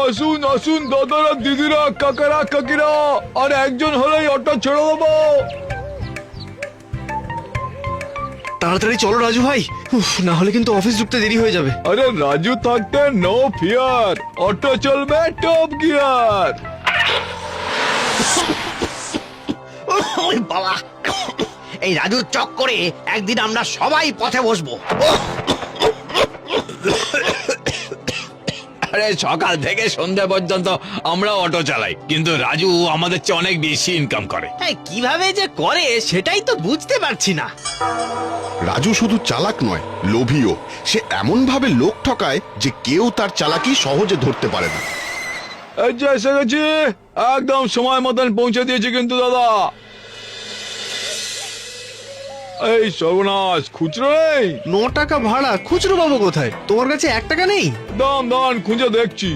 আসুন আসুন দাদারা, দিদিরা, কাকারা, কাকিরা, আর একজন হলেই অটো ছেড়ে দেবো। তাড়াতাড়ি চলো রাজু ভাই, না হলে কিন্তু অফিস ঢুকতে দেরি হয়ে যাবে। আরে রাজু থাকতে নো ফিয়ার, অটো চলবে টপ গিয়ার। ওই বাবা, এই রাজুর চক্করে একদিন আমরা সবাই পথে বসবো। আরে সকাল থেকে সন্ধ্যা পর্যন্ত আমরা অটো চালাই, কিন্তু রাজু আমাদের চেয়ে অনেক বেশি ইনকাম করে। কিভাবে যে করে সেটাই তো বুঝতে পারছি না। রাজু শুধু চালাক নয়, লোভীও। সে এমন ভাবে লোক ঠকায় যে কেউ তার চালাকি সহজে ধরতে পারে না। এই যে এসে গেছি, একদম সময় মতন পৌঁছে দিয়েছি কিন্তু দাদা। এই সর্বনাশ, খুচরো নেই। 9 টাকা ভাড়া, খুচরো পাবো কোথায়? তোমার কাছে 1 টাকা নেই? দান দান খুঁজে দেখছি।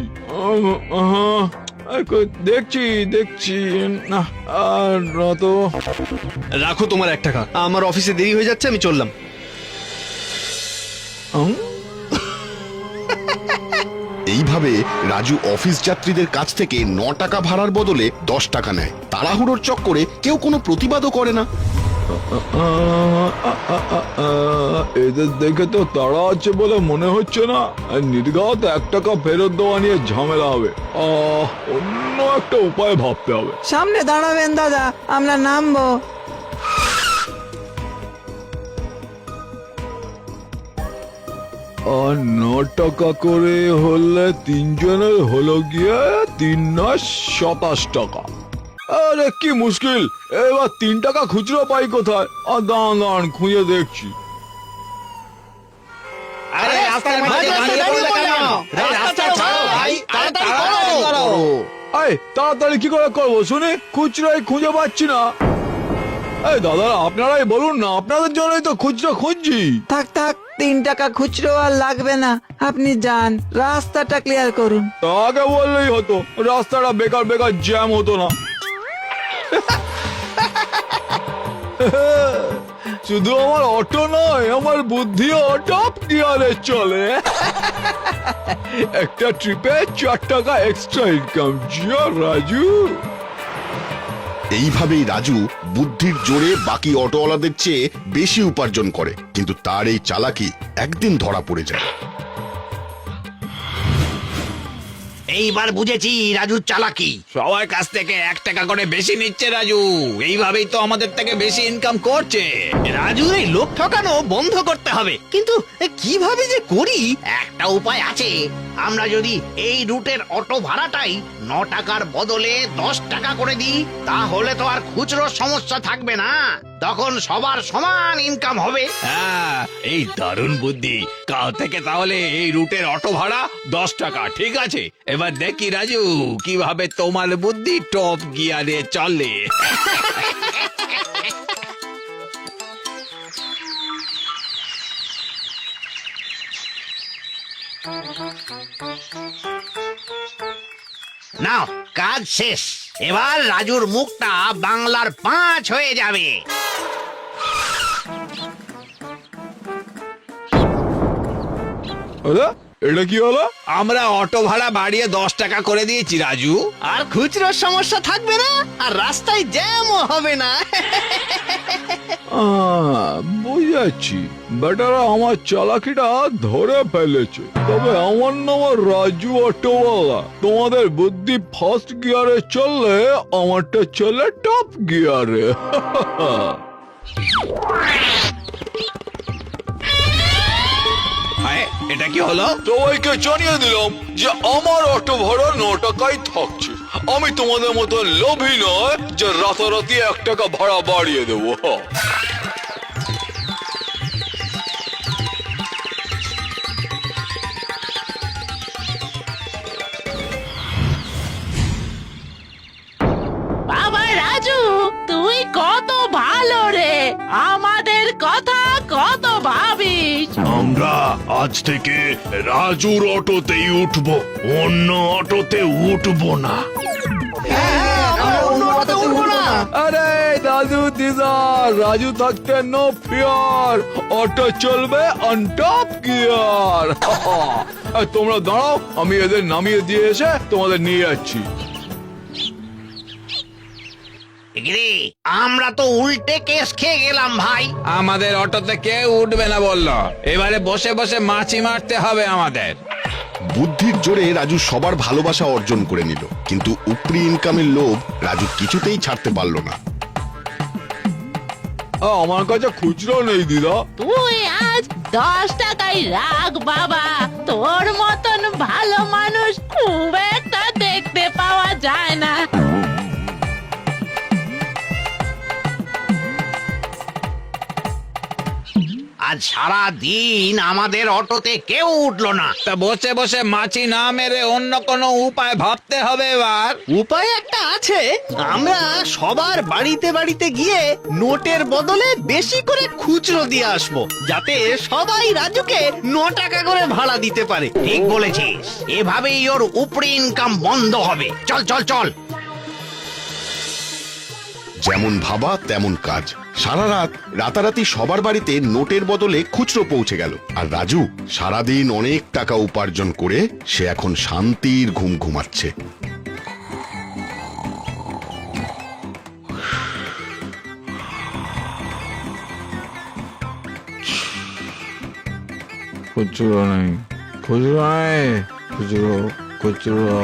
দেখছি দেখছি না, আর তো রাখো তোমার 1 টাকা, আমার অফিসে দেরি হয়ে যাচ্ছে, আমি চললাম। এইভাবে রাজু অফিস যাত্রীদের কাছ থেকে 9 টাকা ভাড়ার বদলে 10 টাকা নেয়। তাড়াহুড়োর চক্করে কেউ কোনো প্রতিবাদও করে না। এদের দেখে তো তাড়া আছে বলে মনে হচ্ছে না। নির্ঘাত 1 টাকা ফেরত দেওয়া নিয়ে ঝামেলা হবে। অন্য একটা উপায় ভাবতে হবে। সামনে দাঁড়াবেন দাদা, আমরা নামবো। 9 টাকা করে হলে 3 জনের হলো গিয়ে 3×27 টাকা। আরে কি মুশকিল, এবার 3 টাকা খুচরো পাই কোথায়? দাঁড়ান দাঁড়ান খুঁজে দেখছি। আরে রাস্তায় দাঁড়িয়ে পড়লে কেন? রাস্তা ছাড়ো ভাই, তাড়াতাড়ি করো। এই তাড়াতাড়ি কি করে করবো শুনি, খুচরোই খুঁজে পাচ্ছি না। এই দাদা আপনারাই বলুন না, আপনাদের জন্যই তো খুচরো খুঁজছি। থাক থাক, 3 টাকা খুচরো আর লাগবে না, আপনি যান, রাস্তাটা ক্লিয়ার করুন। তা আগে বললেই হতো, রাস্তাটা বেকার বেকার জ্যাম হতো না। শুধু আমার অটো নয়, আমার বুদ্ধিও টপ গিয়ারে চলে। একটা ট্রিপে 4 টাকা এক্সট্রা ইনকাম। জিও রাজু। এইভাবেই রাজু বুদ্ধির জোরে বাকি অটোওয়ালাদের চেয়ে বেশি উপার্জন করে, কিন্তু তার এই চালাকি একদিন ধরা পড়ে যায়। এইবার বুঝেছি রাজুর চালাকি। সবার কাছ থেকে 1 টাকা করে বেশি নিচ্ছে রাজু, এইভাবেই তো আমাদের থেকে বেশি ইনকাম করছে। রাজুর এই লোক ঠকানো বন্ধ করতে হবে, কিন্তু কিভাবে যে করি? একটা উপায় আছে। আমরা যদি এই রুটের অটো ভাড়াটাই 9 টাকার বদলে 10 টাকা করে দিই, তাহলে তো আর খুচরোর সমস্যা থাকবে না। তখন সবার সমান ইনকাম হবে। হ্যাঁ, এই দারুণ বুদ্ধি। কাল থেকে তাহলে এই রুটের অটো ভাড়া 10 টাকা, ঠিক আছে? এবার দেখি রাজু কিভাবে তোমার বুদ্ধি টপ গিয়ারে চলে। নাও, কাজ শেষ। এবার রাজুর মুখটা বাংলার 5 হয়ে যাবে। এটা কি হলো? আমরা অটো ভাড়া বাড়িয়ে 10 টাকা করে দিয়েছি রাজু। আর খুচরোর সমস্যা থাকবে না, আর রাস্তায় জ্যামও হবে না। বুঝাচ্ছি, বেটারা আমার চালাকিটা ধরে ফেলেছে। তবে আমার নাম রাজু অটোওয়ালা। তোমাদের বুদ্ধি ফার্স্ট গিয়ারে চললে, আমারটা চলে টপ গিয়ারে। এটা কি হলো? সবাইকে জানিয়ে দিলাম যে আমার অটো ভাড়া 9 টাকাই থাকছে। আমি তোমাদের মতো লোভী নয় যে রাতারাতি 1 টাকা ভাড়া বাড়িয়ে দেবো। বাবা রাজু, তুই কত ভালো রে, আমাদের কথা কত ভাবিস। আমরা আজ থেকে রাজুর অটোতেই উঠবো, অন্য অটোতে উঠবো না। অন্য অটোতে চলবো না। আরে দাদু দিদা, রাজু থাকতে নো ফিয়ার, অটো চলবে অন টপ গিয়ার। তোমরা দাঁড়াও, আমি এদের নামিয়ে দিয়ে এসে তোমাদের নিয়ে যাচ্ছি। এগিরে, আমরা তো উল্টে কেস খেয়ে গেলাম ভাই। আমাদের অটোতে কেউ উঠবে না বললো, এবারে বসে বসে মাছি মারতে হবে আমাদের। বুদ্ধির জোরে রাজু সবার ভালোবাসা অর্জন করে নিল, কিন্তু উপরি ইনকামের লোভ রাজু কিছুতেই ছাড়তে পারল না। আমার কাছে খুচরো নেই দিদা। তুই আজ 10 টাকাই রাখ বাবা, তোর মতন ভালো মানুষ খুব একটা দেখতে পাওয়া যায় না। আজ সারা দিন আমাদের অটোতে কেউ উঠলো না। তা বসে বসে মাছি না মেরে অন্য কোনো উপায় ভাবতে হবে এবার। উপায় একটা আছে, আমরা সবার বাড়িতে বাড়িতে গিয়ে নোটের বদলে বেশি করে খুচরো দিয়ে আসবো, যাতে সবাই রাজুকে 9 টাকা করে ভাড়া দিতে পারে। ঠিক বলেছিস, এভাবেই ওর উপরি ইনকাম বন্ধ হবে। চল চল চল। যেমন ভাবা তেমন কাজ। সারা রাত রাতারাতি সবার বাড়িতে নোটের বদলে খুচরো পৌঁছে গেল, আর রাজু সারাদিন অনেক টাকা উপার্জন করে সে এখন শান্তির ঘুম ঘুমাচ্ছে। খুচরো নেই, খুচরো নেই, খুচরো খুচরো।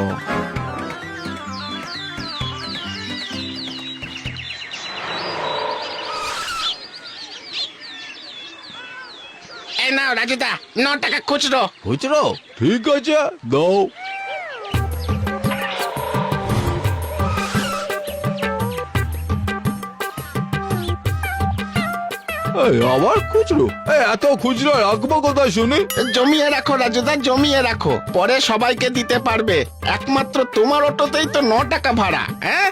এই নাও রাজুদা, 9 টাকা খুচরো। খুচরো? ঠিক আছে, দাও। আবার খুচরো? এত খুচরো রাখবো কোথায় শুনি? জমিয়ে রাখো রাজুদা, জমিয়ে রাখো, পরে সবাইকে দিতে পারবে। একমাত্র তোমার অটোতেই তো 9 টাকা ভাড়া। হ্যাঁ,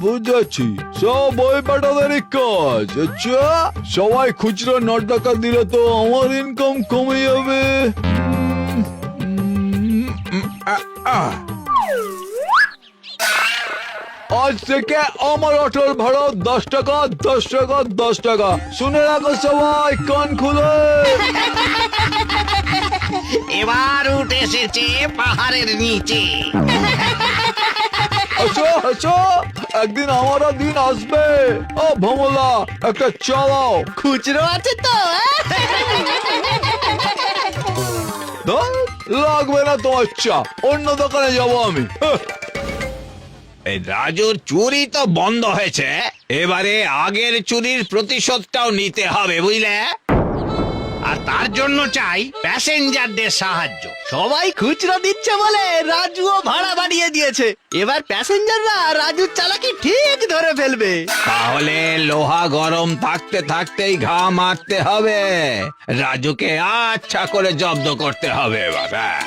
বুঝেছি, সব ওই বেটাদেরই কাজ। আচ্ছা, সবাই খুচরো 9 টাকা দিলে তো আমার ইনকাম কমে যাবে। আজ থেকে আমার অটোর ভাড়া 10 টাকা, 10 টাকা, 10 টাকা। শুনে রাখো সবাই, কান খুলে। এবার উঠে এসেছে পাহাড়ের নিচে। আচ্ছা আচ্ছা, একদিন আমারও দিন আসবে। ও ভমলা, একটা চালাও। খুচরো আছে তো? ধুর, লাগবে না তোমার চা, অন্য দোকানে যাবো আমি। এই রাজুর চুরি তো বন্ধ হয়েছে, এবারে আগের চুরির প্রতিশোধটাও নিতে হবে, বুঝলে? আর তার জন্য চাই প্যাসেঞ্জারদের সাহায্য। সবাই খুচরো দিচ্ছে বলে রাজুও ভাড়া বাড়িয়ে দিয়েছে। এবার প্যাসেঞ্জাররা রাজুর চালাকি ঠিক ধরে ফেলবে। তাহলে লোহা গরম থাকতে থাকতেই ঘা মারতে হবে, রাজুকে আচ্ছা করে জব্দ করতে হবে এবার। হ্যাঁ।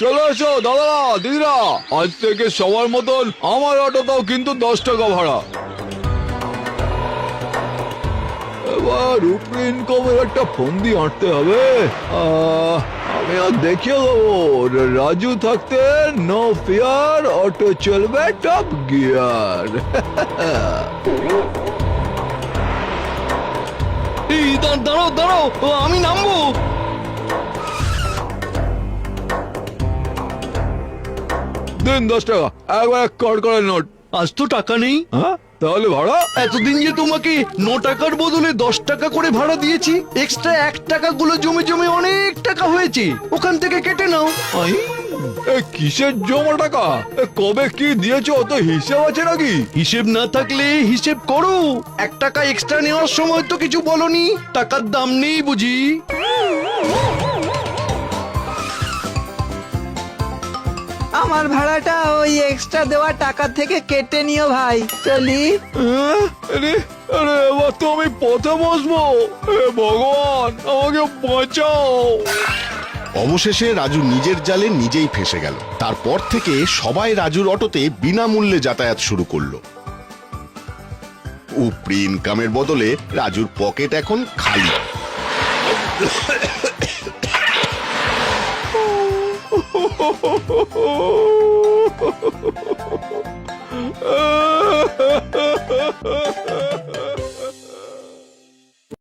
চলে এসো দাদা দিদিরা, আজ থেকে সবার মতন আমার অটোটাও কিন্তু 10 টাকা ভাড়া। এবার উপরে ইনকামের একটা ফন্দি আঁটতে হবে। আমি আর দেখিয়ে দেবো, রাজু থাকতে নো ফিয়ার, অটো চলবে টপ গিয়ার। দাঁড়াও দাঁড়াও, আমি নামবো। দিন 10 টাকা, একবার কড়কড়ের নোট। আজ তো টাকা নেই। হ্যাঁ, তাহলে ভাড়া? এতদিন যে তোমাকে 9 টাকার বদলে 10 টাকা করে ভাড়া দিয়েছি, এক্সট্রা 1 টাকা গুলো জমে জমে অনেক টাকা হয়েছে, ওখান থেকে কেটে নাও। আই, এ কিসের জমা টাকা? কবে কি দিয়েছো, অত হিসাব আছে নাকি? হিসেব না থাকলে হিসেব করো। 1 টাকা এক্সট্রা নেওয়ার সময় তো কিছু বলনি, টাকার দাম নেই বুঝি? আমার ভাড়াটা ওই এক্সট্রা দেওয়া টাকা থেকে কেটে নিও ভাই, চলি। আরে আরে, এবার তো আমি পথে বসবো। হে ভগবান, আমাকে বাঁচাও। অবশেষে রাজু নিজের জালে নিজেই ফেসে গেল। তারপর থেকে সবাই রাজুর অটোতে বিনামূল্যে যাতায়াত শুরু করলো। উপরি ইনকামের বদলে রাজুর পকেট এখন খালি। Oh